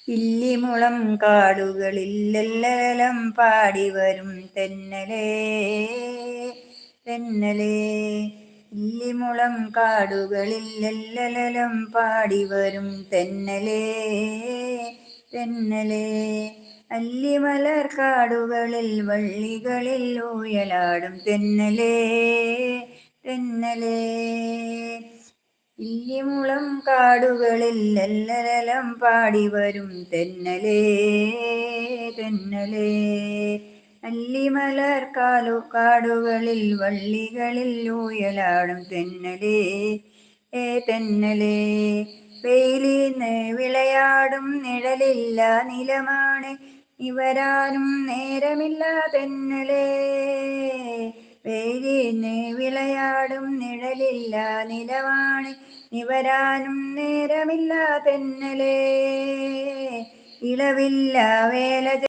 ഇല്ലിമുളം കാടുകളിലെല്ലലം പാടിവരും തെന്നലേ തെന്നലേ. ഇല്ലിമുളം കാടുകളിലെല്ലലം പാടിവരും തെന്നലേ തെന്നലേ. അല്ലിമലർ കാടുകളിൽ വള്ളികളിൽ ഊയലാടും തെന്നലേ തെന്നലേ. ഇല്ലിമുളം കാടുകളിൽ എല്ലലം പാടിവരും തെന്നലേ തെന്നലേ. അല്ലിമലർ കാടുകളിൽ വള്ളികളിൽ ഊയലാടും തെന്നലേ തെന്നലേ. വെയിലിന്ന് വിളയാടും നിഴലില്ല നിലമാണ് നിവരാനും നേരമില്ല തെന്നലേ. വെയിലിന്ന് വിളയാടും നിഴലില്ല നിലമാണ് നിവരാനും നേരമില്ല തെന്നലേ. ഇളവില്ല വേല